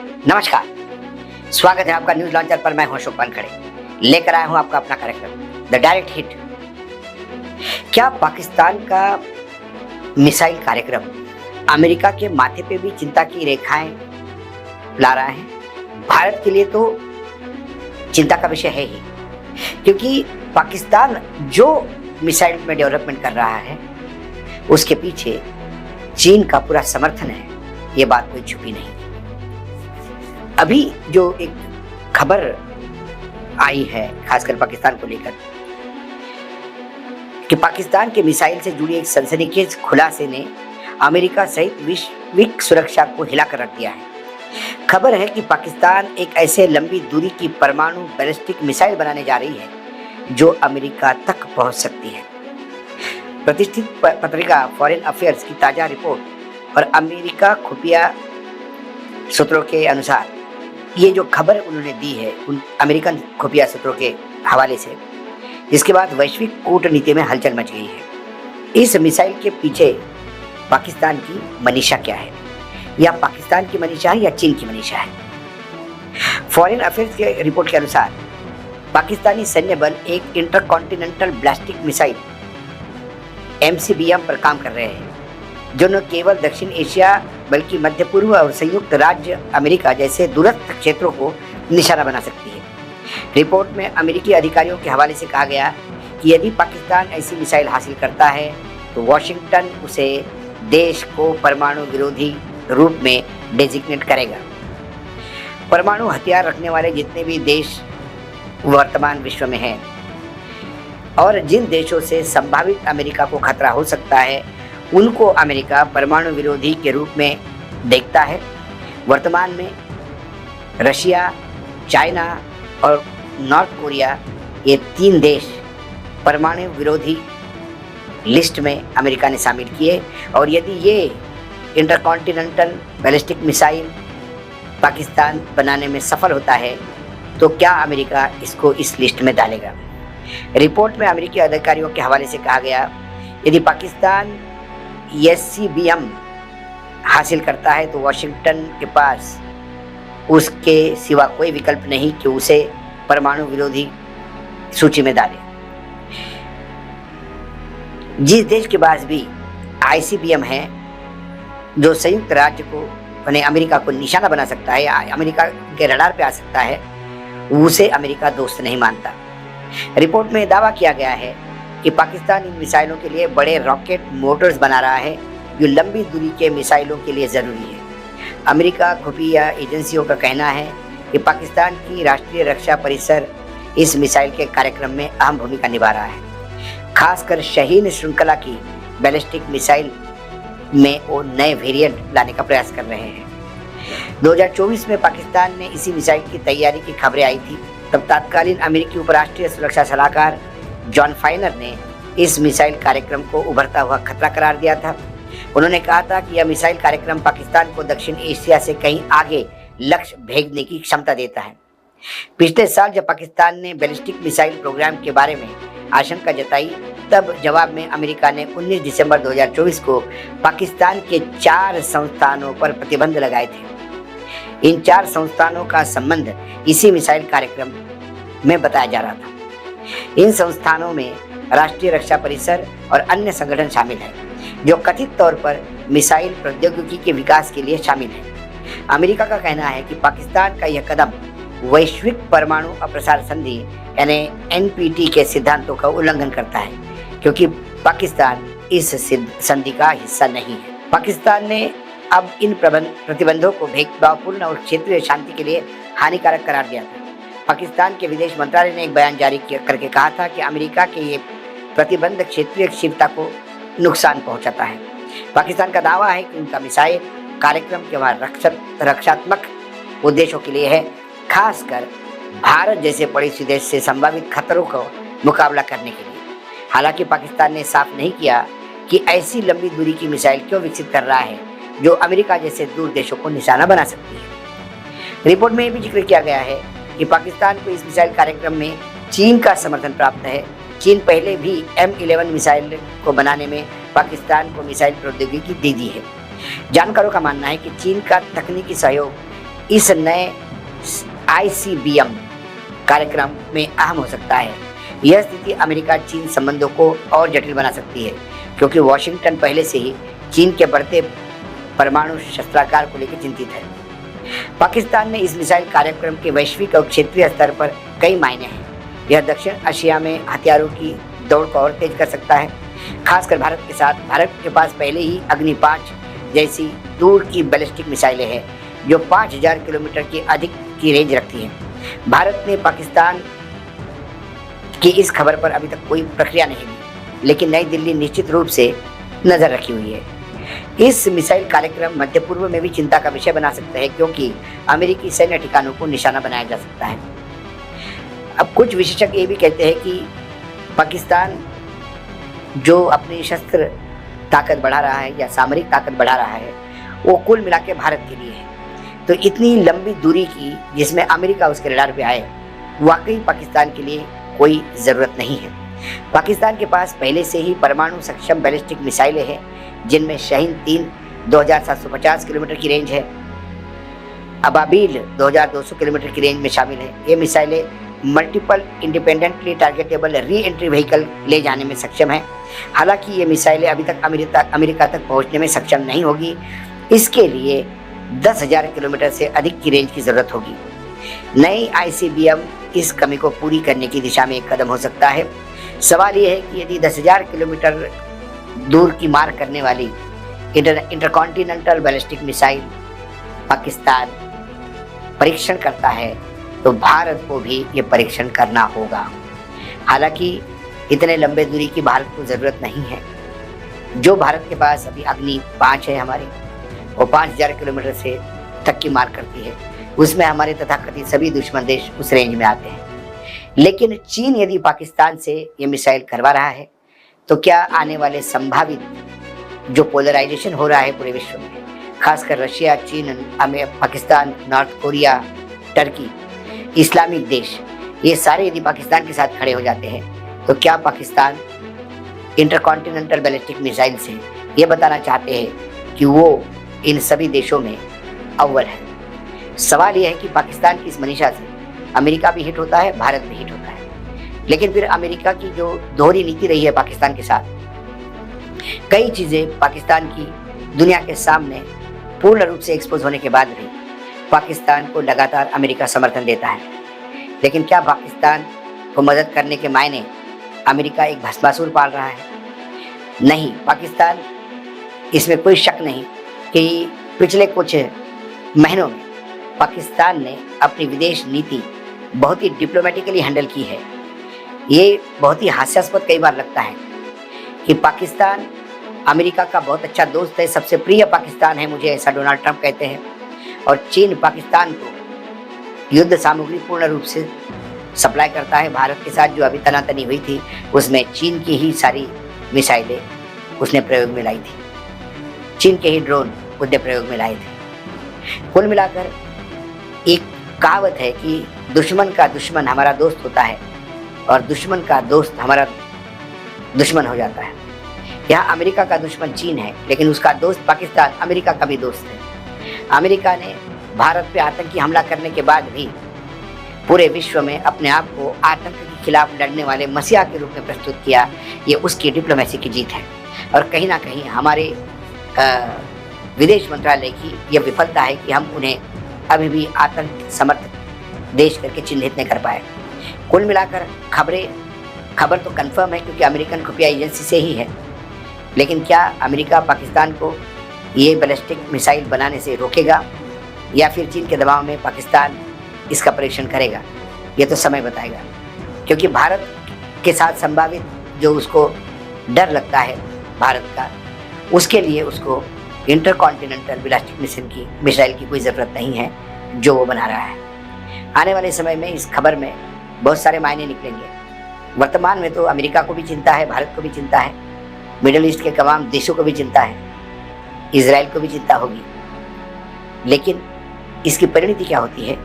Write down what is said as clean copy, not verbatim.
नमस्कार, स्वागत है आपका न्यूज लॉन्चर पर। मैं हूं अशोक वानखेड़े, लेकर आया हूं आपका अपना कार्यक्रम द डायरेक्ट हिट। क्या पाकिस्तान का मिसाइल कार्यक्रम अमेरिका के माथे पे भी चिंता की रेखाएं ला रहा है? भारत के लिए तो चिंता का विषय है ही, क्योंकि पाकिस्तान जो मिसाइल में डेवलपमेंट कर रहा है उसके पीछे चीन का पूरा समर्थन है, ये बात कोई छुपी नहीं। अभी जो एक खबर आई है खासकर पाकिस्तान को लेकर कि पाकिस्तान के मिसाइल से जुड़ी एक सनसनीखेज खुलासे ने अमेरिका सहित वैश्विक सुरक्षा को हिलाकर रख दिया है। खबर है कि पाकिस्तान एक ऐसे लंबी दूरी की परमाणु बैलिस्टिक मिसाइल बनाने जा रही है जो अमेरिका तक पहुंच सकती है। प्रतिष्ठित पत्रिका फॉरेन अफेयर्स की ताजा रिपोर्ट और अमेरिका खुफिया सूत्रों के अनुसार ये जो खबर उन्होंने दी है उन अमेरिकन खुफिया सूत्रों के हवाले से, जिसके बाद वैश्विक कूटनीति में हलचल मच गई है। इस मिसाइल के पीछे पाकिस्तान की मनीषा क्या है, या पाकिस्तान की मनीषा है या चीन की मनीषा है? फॉरेन अफेयर्स के रिपोर्ट के अनुसार पाकिस्तानी सैन्य बल एक इंटरकॉन्टिनेंटल बैलिस्टिक मिसाइल MCBM पर काम कर रहे हैं, जो न केवल दक्षिण एशिया बल्कि मध्य पूर्व और संयुक्त राज्य अमेरिका जैसे दूरस्थ क्षेत्रों को निशाना बना सकती है। रिपोर्ट में अमेरिकी अधिकारियों के हवाले से कहा गया कि यदि पाकिस्तान ऐसी मिसाइल हासिल करता है तो वॉशिंगटन उसे देश को परमाणु विरोधी रूप में डेजिग्नेट करेगा। परमाणु हथियार रखने वाले जितने भी देश वर्तमान विश्व में हैं और जिन देशों से संभावित अमेरिका को खतरा हो सकता है उनको अमेरिका परमाणु विरोधी के रूप में देखता है। वर्तमान में रशिया, चाइना और नॉर्थ कोरिया, ये 3 देश परमाणु विरोधी लिस्ट में अमेरिका ने शामिल किए, और यदि ये इंटरकॉन्टिनेंटल बैलिस्टिक मिसाइल पाकिस्तान बनाने में सफल होता है तो क्या अमेरिका इसको इस लिस्ट में डालेगा? रिपोर्ट में अमेरिकी अधिकारियों के हवाले से कहा गया, यदि पाकिस्तान SCBM हासिल करता है तो वॉशिंगटन के पास उसके सिवा कोई विकल्प नहीं कि उसे परमाणु विरोधी सूची में डाले। जिस देश के पास भी ICBM है जो संयुक्त राज्य को यानी अमेरिका को निशाना बना सकता है या अमेरिका के रडार पे आ सकता है, उसे अमेरिका दोस्त नहीं मानता। रिपोर्ट में दावा किया गया है कि पाकिस्तान इन मिसाइलों के लिए बड़े रॉकेट मोटर्स बना रहा है जो लंबी दूरी के मिसाइलों के लिए ज़रूरी है। अमेरिका खुफिया एजेंसियों का कहना है कि पाकिस्तान की राष्ट्रीय रक्षा परिषद इस मिसाइल के कार्यक्रम में अहम भूमिका निभा रहा है। खासकर शाहीन श्रृंखला की बैलिस्टिक मिसाइल में वो नए वेरिएंट लाने का प्रयास कर रहे हैं। 2024 में पाकिस्तान ने इसी मिसाइल की तैयारी की खबरें आई थी, तब तत्कालीन अमेरिकी उपराष्ट्रीय सुरक्षा सलाहकार जॉन फाइनर ने इस मिसाइल कार्यक्रम को उभरता हुआ खतरा करार दिया था। उन्होंने कहा था कि यह मिसाइल कार्यक्रम पाकिस्तान को दक्षिण एशिया से कहीं आगे लक्ष्य भेजने की क्षमता देता है। पिछले साल जब पाकिस्तान ने बैलिस्टिक मिसाइल प्रोग्राम के बारे में आशंका जताई, तब जवाब में अमेरिका ने 19 दिसंबर 2024 को पाकिस्तान के 4 संस्थानों पर प्रतिबंध लगाए थे। इन 4 संस्थानों का संबंध इसी मिसाइल कार्यक्रम में बताया जा रहा था। इन संस्थानों में राष्ट्रीय रक्षा परिषद और अन्य संगठन शामिल हैं जो कथित तौर पर मिसाइल प्रौद्योगिकी के विकास के लिए शामिल हैं। अमेरिका का कहना है कि पाकिस्तान का यह कदम वैश्विक परमाणु अप्रसार संधि यानी NPT के सिद्धांतों का उल्लंघन करता है, क्योंकि पाकिस्तान इस संधि का हिस्सा नहीं है। पाकिस्तान ने अब इन प्रतिबंधों को भेदभावपूर्ण और क्षेत्रीय शांति के लिए हानिकारक करार दिया था। पाकिस्तान के विदेश मंत्रालय ने एक बयान जारी करके कहा था कि अमेरिका के ये प्रतिबंध क्षेत्रीय स्थिरता को नुकसान पहुंचाता है। पाकिस्तान का दावा है कि उनका मिसाइल कार्यक्रम केवल रक्षात्मक उद्देश्यों के लिए है, खासकर भारत जैसे पड़ोसी देश से संभावित खतरों का मुकाबला करने के लिए। हालांकि पाकिस्तान ने साफ नहीं किया कि ऐसी लंबी दूरी की मिसाइल क्यों विकसित कर रहा है जो अमेरिका जैसे दूर देशों को निशाना बना सकती है। रिपोर्ट में यह भी जिक्र किया गया है कि पाकिस्तान को इस मिसाइल कार्यक्रम में चीन का समर्थन प्राप्त है। चीन पहले भी M11 मिसाइल को बनाने में पाकिस्तान को मिसाइल प्रौद्योगिकी दे दी है। जानकारों का मानना है कि चीन का तकनीकी सहयोग इस नए ICBM कार्यक्रम में अहम हो सकता है। यह स्थिति अमेरिका चीन संबंधों को और जटिल बना सकती है, क्योंकि वॉशिंगटन पहले से ही चीन के बढ़ते परमाणु शस्त्रागार को लेकर चिंतित है। पाकिस्तान में इस मिसाइल कार्यक्रम के वैश्विक और क्षेत्रीय स्तर पर कई मायने हैं। यह दक्षिण एशिया में हथियारों की दौड़ को और तेज कर सकता है, खासकर भारत के साथ। भारत के पास पहले ही अग्नि 5 जैसी दूर की बैलिस्टिक मिसाइलें हैं, जो 5000 किलोमीटर की अधिक की रेंज रखती हैं। भारत ने पाकिस्तान की इस खबर पर अभी तक कोई प्रक्रिया नहीं दी, लेकिन नई दिल्ली निश्चित रूप से नजर रखी हुई है। इस मिसाइल कार्यक्रम मध्य पूर्व में भी चिंता का विषय बना सकते हैं, क्योंकि अमेरिकी सैन्य ठिकानों को निशाना बनाया जा सकता है। अब कुछ विशेषज्ञ ये भी कहते हैं कि पाकिस्तान जो अपनी शस्त्र ताकत बढ़ा रहा है या सामरिक ताकत बढ़ा रहा है, वो कुल मिला के भारत के लिए है। तो इतनी लंबी दूरी की जिसमें अमेरिका उसके रडार पे आए, वाकई पाकिस्तान के लिए कोई ज़रूरत नहीं है। पाकिस्तान के पास पहले से ही परमाणु सक्षम बैलिस्टिक मिसाइलें हैं, जिनमें शाहीन 3 2750 किलोमीटर की रेंज है, अबाबील 2200 किलोमीटर की रेंज में शामिल है। ये मिसाइलें multiple independently targetable re entry vehicle ले जाने में सक्षम है। हालांकि ये मिसाइलें अभी तक अमेरिका तक पहुंचने में सक्षम नहीं होगी। इसके लिए 10,000 किलोमीटर से अधिक की रेंज की ज़रूरत होगी। नई ICBM इस कमी को पूरी करने की दिशा में एक कदम हो सकता है। सवाल यह है कि यदि 10,000 किलोमीटर दूर की मार करने वाली इंटरकॉन्टिनेंटल बैलिस्टिक मिसाइल पाकिस्तान परीक्षण करता है, तो भारत को भी ये परीक्षण करना होगा। हालांकि इतने लंबे दूरी की भारत को ज़रूरत नहीं है। जो भारत के पास अभी अग्नि 5 है हमारी, वो 5000 किलोमीटर से तक की मार करती है। उसमें हमारे तथाकथित सभी दुश्मन देश उस रेंज में आते हैं। लेकिन चीन यदि पाकिस्तान से ये मिसाइल करवा रहा है, तो क्या आने वाले संभावित जो पोलराइजेशन हो रहा है पूरे विश्व में, खासकर रशिया, चीन, Pakistan, north Korea, Turkey, Islamic देश, ये सारे यदि पाकिस्तान के साथ खड़े हो जाते हैं, तो क्या पाकिस्तान इंटरकॉन्टिनेंटल बैलिस्टिक मिसाइल से ये बताना चाहते हैं कि वो इन सभी देशों में अव्वल है? सवाल यह है कि पाकिस्तान की इस मनीषा से अमेरिका भी हिट होता है, भारत भी हिट होता है। लेकिन फिर अमेरिका की जो दोहरी नीति रही है पाकिस्तान के साथ, कई चीज़ें पाकिस्तान की दुनिया के सामने पूर्ण रूप से एक्सपोज होने के बाद भी पाकिस्तान को लगातार अमेरिका समर्थन देता है। लेकिन क्या पाकिस्तान को मदद करने के मायने अमेरिका एक भस्मासुर पाल रहा है? नहीं, पाकिस्तान, इसमें कोई शक नहीं कि पिछले कुछ महीनों में पाकिस्तान ने अपनी विदेश नीति बहुत ही डिप्लोमेटिकली हैंडल की है। ये बहुत ही हास्यास्पद कई बार लगता है कि पाकिस्तान अमेरिका का बहुत अच्छा दोस्त है, सबसे प्रिय पाकिस्तान है मुझे, ऐसा डोनाल्ड ट्रंप कहते हैं। और चीन पाकिस्तान को युद्ध सामग्री पूर्ण रूप से सप्लाई करता है। भारत के साथ जो अभी तनातनी हुई थी, उसमें चीन की ही सारी मिसाइलें उसने प्रयोग में लाई थी, चीन के ही ड्रोन उसने प्रयोग में लाए थे। कुल मिलाकर एक कहावत है कि दुश्मन का दुश्मन हमारा दोस्त होता है और दुश्मन का दोस्त हमारा दुश्मन हो जाता है। यहाँ अमेरिका का दुश्मन चीन है, लेकिन उसका दोस्त पाकिस्तान अमेरिका का भी दोस्त है। अमेरिका ने भारत पे आतंकी हमला करने के बाद भी पूरे विश्व में अपने आप को आतंक के खिलाफ लड़ने वाले मसीहा के रूप में प्रस्तुत किया। ये उसकी डिप्लोमेसी की जीत है और कहीं ना कहीं हमारे विदेश मंत्रालय की यह विफलता है कि हम उन्हें अभी भी आतंक समर्थित देश करके चिन्हित नहीं कर पाए। कुल मिलाकर खबर तो कंफर्म है, क्योंकि अमेरिकन खुफिया एजेंसी से ही है। लेकिन क्या अमेरिका पाकिस्तान को ये बैलिस्टिक मिसाइल बनाने से रोकेगा या फिर चीन के दबाव में पाकिस्तान इसका परीक्षण करेगा? ये तो समय बताएगा, क्योंकि भारत के साथ संभावित जो उसको डर लगता है भारत का, उसके लिए उसको इंटरकॉन्टिनेंटल बैलिस्टिक मिसाइल की कोई ज़रूरत नहीं है जो वो बना रहा है। आने वाले समय में इस खबर में बहुत सारे मायने निकलेंगे। वर्तमान में तो अमेरिका को भी चिंता है, भारत को भी चिंता है, मिडिल ईस्ट के तमाम देशों को भी चिंता है, इजराइल को भी चिंता होगी। लेकिन इसकी परिणति क्या होती है